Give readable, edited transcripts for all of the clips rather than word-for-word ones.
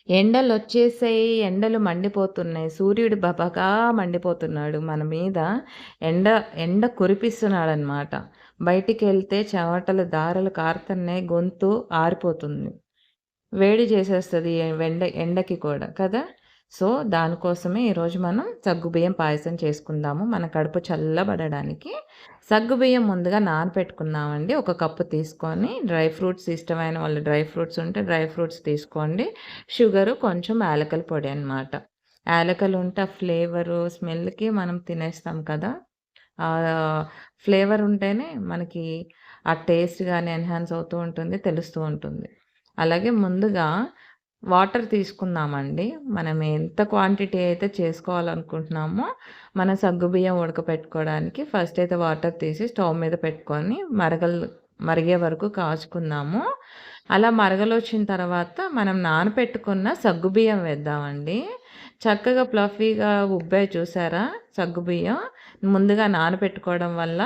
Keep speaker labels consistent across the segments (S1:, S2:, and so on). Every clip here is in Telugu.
S1: ఎండలొచ్చేసాయి. ఎండలు మండిపోతున్నాయి. సూర్యుడు బగబగా మండిపోతున్నాడు మన మీద. ఎండ ఎండ కురిపిస్తున్నాడనమాట. బయటికెళ్తే చెమటలు ధారలు కారుతున్నాయి. గొంతు ఆరిపోతుంది. వేడి చేసేస్తది ఎండకి కూడా కదా! సో, దానికోసమే ఈరోజు మనం సగ్గుబియ్యం పాయసం చేసుకుందాము. మన కడుపు చల్లబడడానికి. సగ్గుబియ్యం ముందుగా నానపెట్టుకుందామండి. ఒక కప్పు తీసుకొని డ్రై ఫ్రూట్స్ ఇష్టమైన వాళ్ళు డ్రై ఫ్రూట్స్ ఉంటే డ్రై ఫ్రూట్స్ తీసుకోండి. షుగరు, కొంచెం యాలకుల పొడి అనమాట. యాలకులు ఉంటే ఆ ఫ్లేవరు, స్మెల్‌కి మనం తినేస్తాం కదా! ఫ్లేవర్ ఉంటేనే మనకి ఆ టేస్ట్ గాని ఎన్హాన్స్ అవుతూ ఉంటుంది. తెలుస్తూ ఉంటుంది. అలాగే ముందుగా వాటర్ తీసుకుందామండి. మనం ఎంత క్వాంటిటీ అయితే చేసుకోవాలనుకుంటున్నామో, మన సగ్గుబియ్యం ఉడకపెట్టుకోవడానికి ఫస్ట్ అయితే వాటర్ తీసి స్టవ్ మీద పెట్టుకొని మరిగే వరకు కాచుకుందాము. అలా మరగలొచ్చిన తర్వాత మనం నానపెట్టుకున్న సగ్గుబియ్యం వేద్దామండి. చక్కగా ఫ్లఫీగా ఉబ్బాయి చూసారా సగ్గుబియ్యం. ముందుగా నానపెట్టుకోవడం వల్ల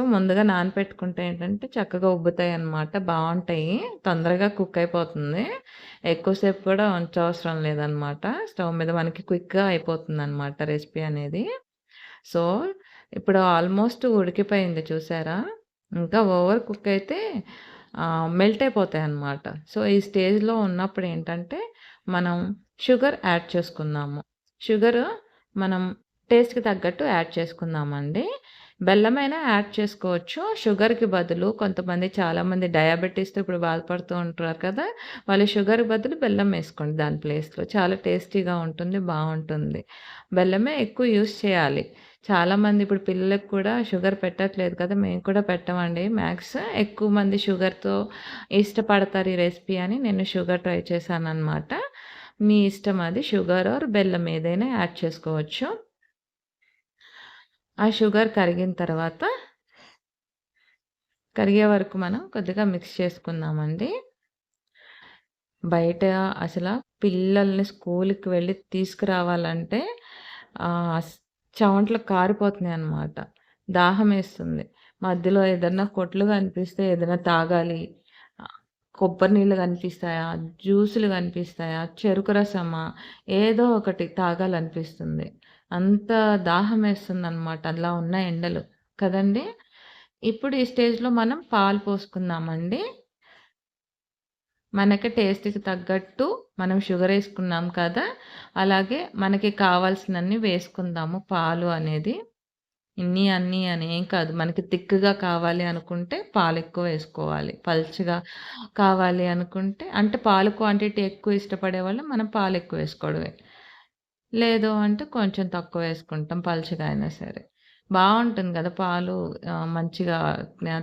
S1: ముందుగా నానపెట్టుకుంటే ఏంటంటే చక్కగా ఉబ్బుతాయన్నమాట. బావుంటాయి. తొందరగా కుక్ అయిపోతుంది. ఎక్కువ సేపు కూడా ఉంచవసరం లేదనమాట. స్టవ్ మీద మనకి క్విక్‌గా అయిపోతుందనమాట రెసిపీ అనేది. సో, ఇప్పుడు ఆల్మోస్ట్ ఉడికిపోయింది చూసారా? ఇంకా ఓవర్ కుక్ అయితే మెల్ట్ అయిపోతాయన్నమాట. సో, ఈ స్టేజ్‌లో ఉన్నప్పుడు ఏంటంటే మనం షుగర్ యాడ్ చేసుకుందాము. షుగరు మనం టేస్ట్‌కి తగ్గట్టు యాడ్ చేసుకుందామండి. బెల్లమైనా యాడ్ చేసుకోవచ్చు. షుగర్‌కి బదులు కొంతమంది చాలామంది డయాబెటిస్‌తో ఇప్పుడు బాధపడుతూ ఉంటారు కదా! వాళ్ళు షుగర్‌కి బదులు బెల్లం వేసుకోండి దాని ప్లేస్‌లో. చాలా టేస్టీగా ఉంటుంది. బావుంటుంది. బెల్లమే ఎక్కువ యూజ్ చేయాలి. చాలామంది ఇప్పుడు పిల్లలకి కూడా షుగర్ పెట్టట్లేదు కదా! మేము కూడా పెట్టమండి. మ్యాక్స్ ఎక్కువ మంది షుగర్‌తో ఇష్టపడతారు ఈ రెసిపీ అని నేను షుగర్ ట్రై చేశాననమాట. మీ ఇష్టం అది. షుగర్ ఆర్ బెల్లం ఏదైనా యాడ్ చేసుకోవచ్చు. ఆ షుగర్ కరిగిన తర్వాత కరిగే వరకు మనం కొద్దిగా మిక్స్ చేసుకుందామండి. బయట అసల పిల్లల్ని స్కూలుకి వెళ్ళి తీసుకురావాలంటే స్ చెమటలు కారిపోతున్నాయన్నమాట. దాహమేస్తుంది. మధ్యలో ఏదన్నా కొట్లు కనిపిస్తే ఏదైనా తాగాలి. కొబ్బరి నీళ్ళు కనిపిస్తాయా? జ్యూసులు కనిపిస్తాయా? చెరుకు రసమా? ఏదో ఒకటి తాగాలనిపిస్తుంది. అంత దాహమేస్తుందన్నమాట. అలా ఉన్నాయి ఎండలు. కదండీ! ఇప్పుడు ఈ స్టేజ్‌లో మనం పాలు పోసుకుందామండి. మనకి టేస్ట్‌కి తగ్గట్టు మనం షుగరేసుకున్నాం కదా! అలాగే మనకి కావాల్సినన్ని వేసుకుందాము పాలు అనేది. ఇన్ని, అన్ని అని ఏం కాదు. మనకి థిక్‌గా కావాలి అనుకుంటే పాలెక్కువ వేసుకోవాలి. పల్చగా కావాలి అనుకుంటే అంటే పాలు క్వాంటిటీ ఎక్కువ ఇష్టపడేవాళ్ళు మనం పాలెక్కువ వేసుకోవడమే. లేదు అంటే కొంచెం తక్కువ వేసుకుంటాం పల్చగా అయినా సరే. బావుంటుంది గదా! పాలు మంచిగా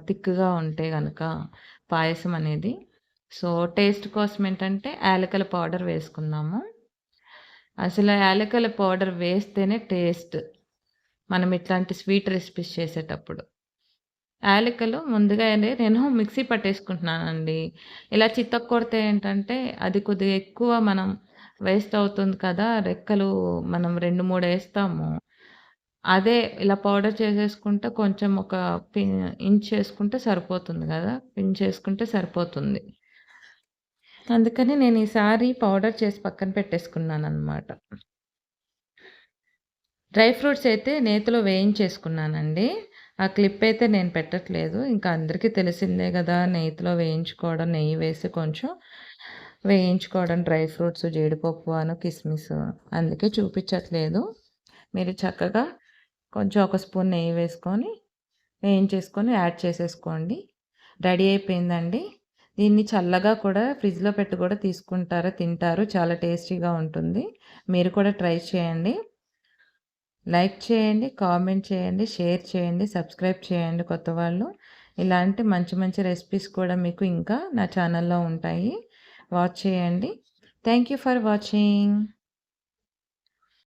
S1: థిక్‌గా ఉంటే గనక పాయసం అనేది. సో, టేస్ట్ కోసం ఏంటంటే యాలకుల పౌడర్ వేసుకుందాము. అసలు యాలకుల పౌడర్ వేస్తేనే టేస్ట్. మనం ఇట్లాంటి స్వీట్ రెసిపీస్ చేసేటప్పుడు. యాలకులు ముందుగానే నేను మిక్సీ పట్టేసుకుంటున్నానండి. ఇలా చితక్కొడితే ఏంటంటే, అది కొద్దిగా ఎక్కువ మనం వేస్ట్ అవుతుంది కదా! రెక్కలు మనం 2, 3 ఏస్తాము. అదే ఇలా పౌడర్ చేసేసుకుంటే కొంచెం ఒక పి ఇంచ్ ఏసుకుంటే సరిపోతుంది గదా! పించేసుకుంటే సరిపోతుంది. అందుకని నేను ఈసారి పౌడర్ చేసి పక్కన పెట్టేసుకున్నాననమాట. డ్రై ఫ్రూట్స్ అయితే నేతిలో వేయించేసుకున్నానండి. ఆ క్లిప్ అయితే నేను పెట్టట్లేదు. ఇంకా అందరికీ తెలిసిందే గదా! నేతిలో వేయించుకోవడం, నెయ్యి వేసి కొంచెం వేయించుకోవడం డ్రై ఫ్రూట్స్, జీడిపప్పు కిస్మిస్. అందుకే చూపించట్లేదు. మీరు చక్కగా కొంచెం ఒక స్పూన్ నెయ్యి వేసుకొని, వేయించేసుకొని యాడ్ చేసేసుకోండి. రెడీ అయిపోయిందండి. దీన్ని చల్లగా కూడా ఫ్రిడ్జ్‌లో పెట్టి కూడా తీసుకుంటారు, తింటారు. చాలా టేస్టీగా ఉంటుంది. మీరు కూడా ట్రై చేయండి. లైక్ చేయండి, కామెంట్ చేయండి, షేర్ చేయండి, సబ్స్క్రైబ్ చేయండి కొత్తవాళ్ళు. ఇలాంటి మంచి మంచి రెసిపీస్ కూడా మీకు ఇంకా నా ఛానల్‌లో ఉంటాయి. వాచ్ చేయండి. Thank you for watching.